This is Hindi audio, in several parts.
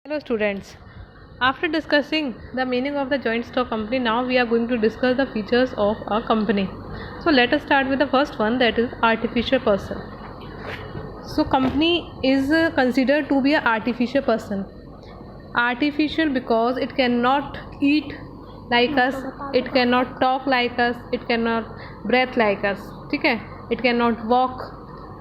Hello students. After discussing the meaning of the joint stock company, now we are going to discuss the features of a company. So let us start with the first one, that is artificial person. So company is considered to be an artificial person. Artificial because it cannot eat like us, it cannot talk like us, it cannot breathe like us. ठीक है, it cannot walk,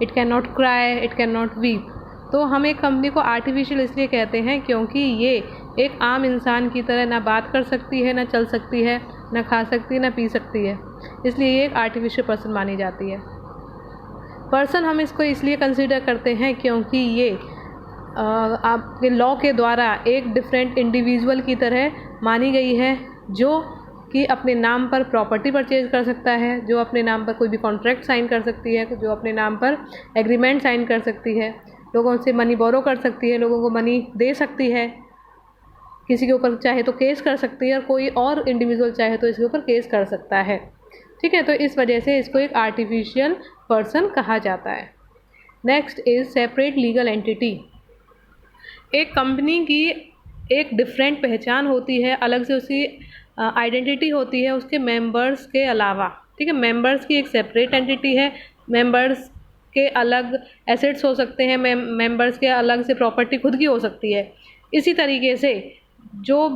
it cannot cry, it cannot weep. तो हम एक कंपनी को आर्टिफिशियल इसलिए कहते हैं क्योंकि ये एक आम इंसान की तरह ना बात कर सकती है, ना चल सकती है, ना खा सकती है, ना पी सकती है, इसलिए ये एक आर्टिफिशियल पर्सन मानी जाती है। पर्सन हम इसको इसलिए कंसिडर करते हैं क्योंकि ये आपके लॉ के द्वारा एक डिफरेंट इंडिविजुअल की तरह मानी गई है, जो कि अपने नाम पर प्रॉपर्टी परचेज कर सकता है, जो अपने नाम पर कोई भी कॉन्ट्रैक्ट साइन कर सकती है, जो अपने नाम पर एग्रीमेंट साइन कर सकती है, लोगों से मनी बोरो कर सकती है, लोगों को मनी दे सकती है, किसी के ऊपर चाहे तो केस कर सकती है और कोई और इंडिविजुअल चाहे तो इसके ऊपर केस कर सकता है। ठीक है, तो इस वजह से इसको एक आर्टिफिशियल पर्सन कहा जाता है। Next is separate legal entity. एक कंपनी की एक डिफरेंट पहचान होती है, अलग से उसकी आइडेंटिटी होती है उसके मेंबर्स के अलावा। ठीक है, मेंबर्स की एक सेपरेट एंटिटी है, मेंबर्स के अलग एसेट्स हो सकते हैं, मेंबर्स के अलग से प्रॉपर्टी खुद की हो सकती है। इसी तरीके से जो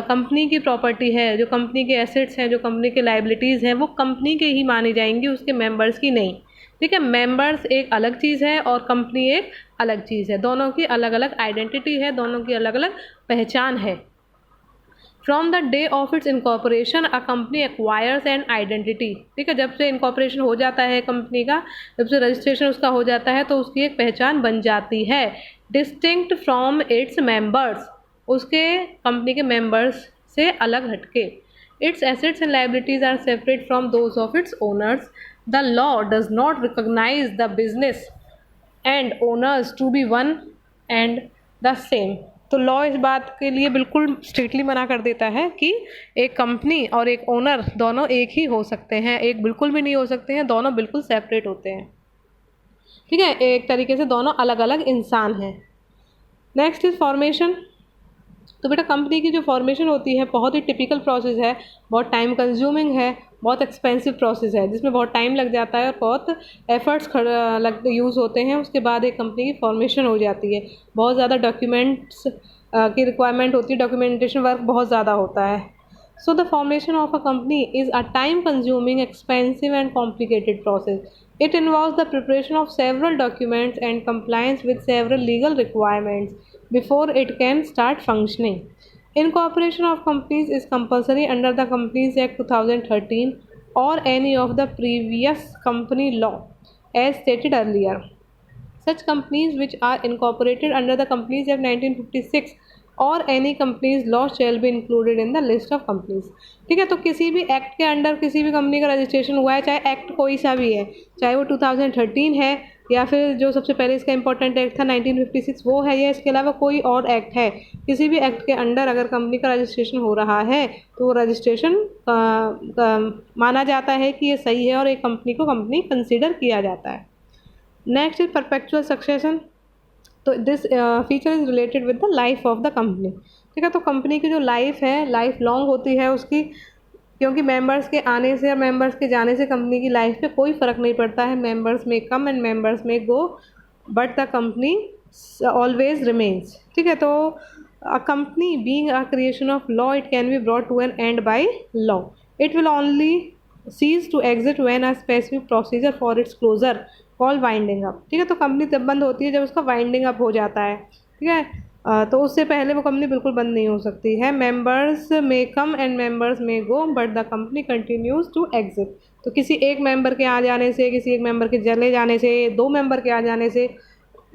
कंपनी की प्रॉपर्टी है, जो कंपनी के एसेट्स हैं, जो कंपनी के लाइबिलिटीज़ हैं, वो कंपनी के ही मानी जाएंगी, उसके मेंबर्स की नहीं। ठीक है, मेंबर्स एक अलग चीज़ है और कंपनी एक अलग चीज़ है, दोनों की अलग अलग आइडेंटिटी है, दोनों की अलग अलग पहचान है। From the day of its incorporation a company acquires an identity. ठीक है, जब से इनकॉर्पोरेशन हो जाता है कंपनी का, जब से रजिस्ट्रेशन उसका हो जाता है तो उसकी एक पहचान बन जाती है, डिस्टिंक्ट फ्रॉम इट्स मेंबर्स, उसके कंपनी के मेंबर्स से अलग हटके। Its assets and liabilities are separate from those of its owners. The law does not recognise the business and owners to be one and the same. तो लॉ इस बात के लिए बिल्कुल स्ट्रिक्टली मना कर देता है कि एक कंपनी और एक ओनर दोनों एक ही हो सकते हैं, एक बिल्कुल भी नहीं हो सकते हैं, दोनों बिल्कुल सेपरेट होते हैं। ठीक है, एक तरीके से दोनों अलग अलग इंसान हैं। Next is formation. तो बेटा कंपनी की जो फॉर्मेशन होती है बहुत ही टिपिकल प्रोसेस है, बहुत टाइम कंज्यूमिंग है, बहुत एक्सपेंसिव प्रोसेस है, जिसमें बहुत टाइम लग जाता है और बहुत एफर्ट्स यूज़ होते हैं। उसके बाद एक कंपनी की फॉर्मेशन हो जाती है, बहुत ज़्यादा डॉक्यूमेंट्स की रिक्वायरमेंट होती है, डॉक्यूमेंटेशन वर्क बहुत ज़्यादा होता है। So the formation of a company is a time consuming, expensive and complicated process. It involves the preparation of several documents and compliance with several legal requirements before it can start functioning. Incorporation of companies is compulsory under the Companies Act 2013 or any of the previous company law as stated earlier. Such companies which are incorporated under the Companies Act 1956 और any companies law shall be included in the list of companies. ठीक है, तो किसी भी एक्ट के अंडर किसी भी कंपनी का रजिस्ट्रेशन हुआ है, चाहे एक्ट कोई सा भी है, चाहे वो 2013 है या फिर जो सबसे पहले इसका इंपॉर्टेंट एक्ट था 1956 वो है, या इसके अलावा कोई और एक्ट है, किसी भी एक्ट के अंडर अगर कंपनी का रजिस्ट्रेशन हो रहा है तो वो रजिस्ट्रेशन माना जाता है कि ये सही है और एक कंपनी को कंपनी कंसिडर किया जाता है। Next is perpetual succession. तो this feature is related with the life of the company. ठीक है, तो कंपनी की जो लाइफ है लाइफ लॉन्ग होती है उसकी, क्योंकि मेंबर्स के आने से और मेंबर्स के जाने से कंपनी की लाइफ पे कोई फ़र्क नहीं पड़ता है। मेंबर्स में कम and members may go, but the company always remains. ठीक है, तो a company being a creation of law, it can be brought to an end by law. It will only cease to exit when a specific procedure for its closure called winding up। ठीक है, तो कंपनी तब बंद होती है जब उसका वाइंडिंग अप हो जाता है। ठीक है, तो उससे पहले वो कंपनी बिल्कुल बंद नहीं हो सकती है। मेंबर्स में कम and members may go, but the company continues to exit. तो किसी एक मेंबर के आ जाने से, किसी एक मेंबर के चले जाने से, दो मेंबर के आ जाने से,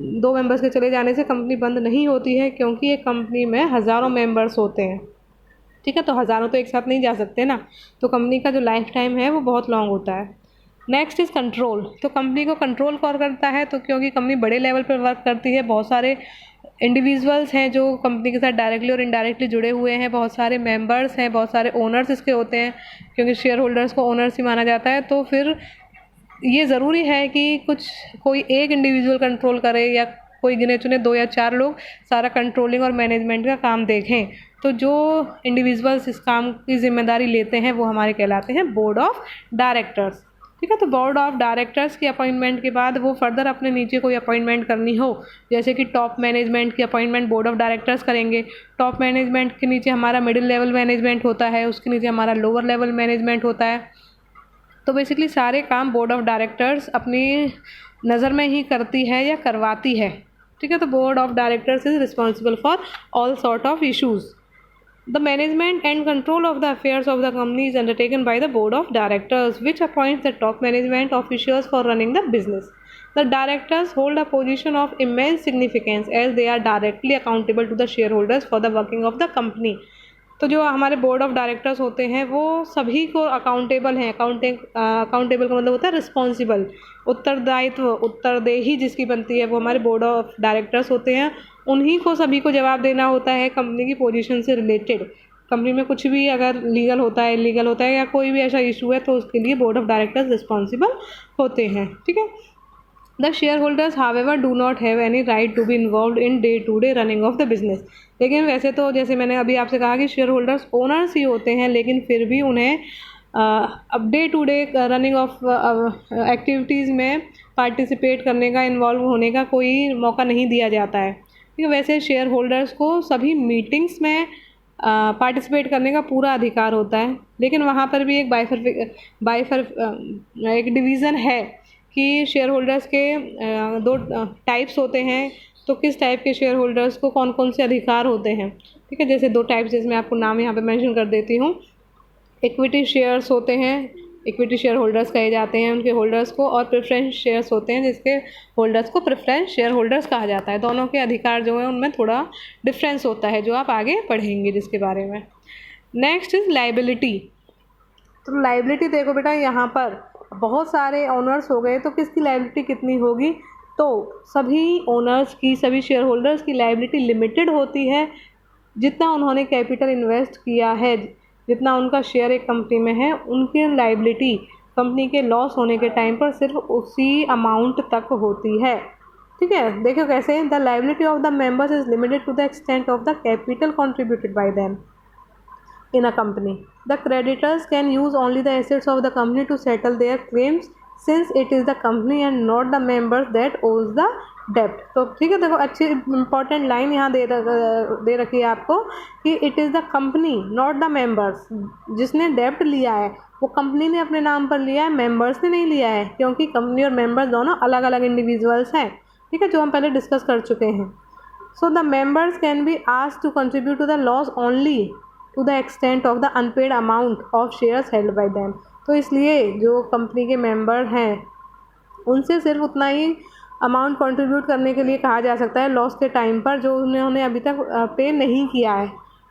दो मेंबर्स के चले जाने से कंपनी बंद नहीं होती है, क्योंकि एक कंपनी में हज़ारों मेंबर्स होते हैं। ठीक है, तो हज़ारों तो एक साथ नहीं जा सकते ना, तो कंपनी का जो लाइफ टाइम है वो बहुत लॉन्ग होता है। Next is control. तो कंपनी को कंट्रोल कौन करता है? तो क्योंकि कंपनी बड़े लेवल पर वर्क करती है, बहुत सारे इंडिविजुअल्स हैं जो कंपनी के साथ डायरेक्टली और इनडायरेक्टली जुड़े हुए हैं, बहुत सारे मेंबर्स हैं, बहुत सारे ओनर्स इसके होते हैं, क्योंकि शेयर होल्डर्स को ओनर्स ही माना जाता है। तो फिर ये ज़रूरी है कि कोई एक इंडिविजुअल कंट्रोल करे या कोई गिने चुने 2 या 4 लोग सारा कंट्रोलिंग और मैनेजमेंट का काम देखें, तो जो इंडिविजुअल्स इस काम की जिम्मेदारी लेते हैं वो हमारे कहलाते हैं बोर्ड ऑफ डायरेक्टर्स। ठीक है, तो बोर्ड ऑफ डायरेक्टर्स की अपॉइंटमेंट के बाद वो फर्दर अपने नीचे कोई अपॉइंटमेंट करनी हो, जैसे कि टॉप मैनेजमेंट की अपॉइंटमेंट बोर्ड ऑफ डायरेक्टर्स करेंगे। टॉप मैनेजमेंट के नीचे हमारा मिडिल लेवल मैनेजमेंट होता है, उसके नीचे हमारा लोअर लेवल मैनेजमेंट होता है। तो बेसिकली सारे काम बोर्ड ऑफ डायरेक्टर्स अपनी नज़र में ही करती है या करवाती है। ठीक है, तो board of directors is responsible for all sort of issues. The management and control of the affairs of the company is undertaken by the board of directors, which appoints the top management officials for running the business. The directors hold a position of immense significance as they are directly accountable to the shareholders for the working of the company. तो जो हमारे बोर्ड ऑफ डायरेक्टर्स होते हैं वो सभी को अकाउंटेबल हैं। अकाउंटेबल का मतलब होता है रिस्पॉन्सिबल, उत्तरदायित्व, उत्तरदेही जिसकी बनती है वो हमारे बोर्ड ऑफ डायरेक्टर्स होते हैं। उन्हीं को सभी को जवाब देना होता है कंपनी की पोजीशन से रिलेटेड। कंपनी में कुछ भी अगर लीगल होता है, इलीगल होता है या कोई भी ऐसा इशू है तो उसके लिए बोर्ड ऑफ डायरेक्टर्स रिस्पॉन्सिबल होते हैं। ठीक है, the shareholders however do not have any right to be involve in day to day running of the business. लेकिन वैसे तो जैसे मैंने अभी आपसे कहा कि शेयर होल्डर्स ओनर्स ही होते हैं, लेकिन फिर भी उन्हें अब day to day running of activities में पार्टिसिपेट करने का, इन्वॉल्व होने का कोई मौका नहीं दिया जाता है। ठीक है, वैसे शेयर होल्डर्स को सभी मीटिंग्स में पार्टिसिपेट करने का पूरा अधिकार होता है, लेकिन वहाँ पर भी एक एक डिवीज़न है कि शेयर होल्डर्स के 2 टाइप्स होते हैं। तो किस टाइप के शेयर होल्डर्स को कौन कौन से अधिकार होते हैं। ठीक है, जैसे 2 टाइप्स, जैसे मैं आपको नाम यहाँ पे मेंशन कर देती हूँ। इक्विटी शेयर्स होते हैं, इक्विटी शेयर होल्डर्स कहे जाते हैं उनके होल्डर्स को, और प्रेफरेंस शेयर्स होते हैं जिसके होल्डर्स को प्रेफरेंस शेयर होल्डर्स कहा जाता है। दोनों के अधिकार जो है उनमें थोड़ा डिफरेंस होता है, जो आप आगे पढ़ेंगे जिसके बारे में। Next is liability. तो लाइबिलिटी देखो बेटा, यहाँ पर बहुत सारे ओनर्स हो गए तो किसकी लाइबिलिटी कितनी होगी, तो सभी ओनर्स की, सभी शेयर होल्डर्स की लाइबिलिटी लिमिटेड होती है। जितना उन्होंने कैपिटल इन्वेस्ट किया है, जितना उनका शेयर एक कंपनी में है, उनकी लाइबिलिटी कंपनी के लॉस होने के टाइम पर सिर्फ उसी अमाउंट तक होती है। ठीक है, देखो कैसे, the liability of the members is limited to the extent of the capital contributed by them in a company. The creditors can use only the assets of the company to settle their claims, since it is the company and not the members that owes the debt. तो ठीक है, देखो अच्छी इंपॉर्टेंट लाइन यहाँ दे रखी है आपको कि it is the company not the members. जिसने डेब्ट लिया है वो कंपनी ने अपने नाम पर लिया है, मेंबर्स ने नहीं लिया है, क्योंकि कंपनी और मेंबर्स दोनों अलग अलग इंडिविजुअल्स हैं। ठीक है, जो हम पहले डिस्कस कर चुके हैं। So the members can be asked to contribute to the loss only to the extent of the unpaid amount of shares held by them. तो इसलिए जो कंपनी के मेंबर हैं उनसे सिर्फ उतना ही अमाउंट कंट्रीब्यूट करने के लिए कहा जा सकता है लॉस के टाइम पर, जो उन्होंने अभी तक पे नहीं किया है।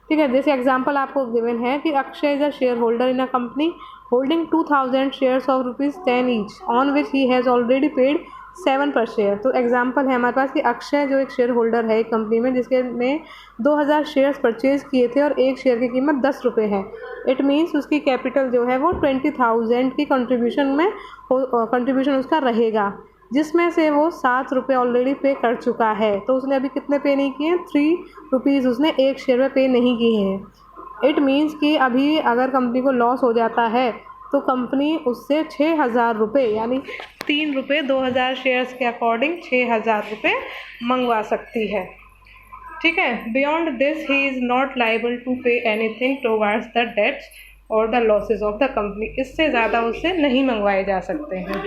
ठीक है, जैसे एग्जांपल आपको गिवन है कि Akshay is a share holder in a company holding 2000 shares of ₹10 each, on which he has already paid 7 पर शेयर। तो एग्जांपल है हमारे पास कि अक्षय जो एक शेयर होल्डर है एक कंपनी में, जिसके में 2000 शेयर्स परचेज़ किए थे और एक शेयर की कीमत ₹10 है। इट मीन्स उसकी कैपिटल जो है वो 20,000 की कंट्रीब्यूशन उसका रहेगा, जिसमें से वो ₹7 ऑलरेडी पे कर चुका है। तो उसने अभी कितने पे नहीं किए हैं, ₹3 उसने एक शेयर में पे नहीं किए हैं। इट मीन्स कि अभी अगर कंपनी को लॉस हो जाता है तो कंपनी उससे ₹6,000 यानी ₹3 2000 शेयर्स के अकॉर्डिंग ₹6,000 मंगवा सकती है। ठीक है, beyond this he is not liable to pay anything towards the debts और the losses of the company. इससे ज़्यादा उससे नहीं मंगवाए जा सकते हैं।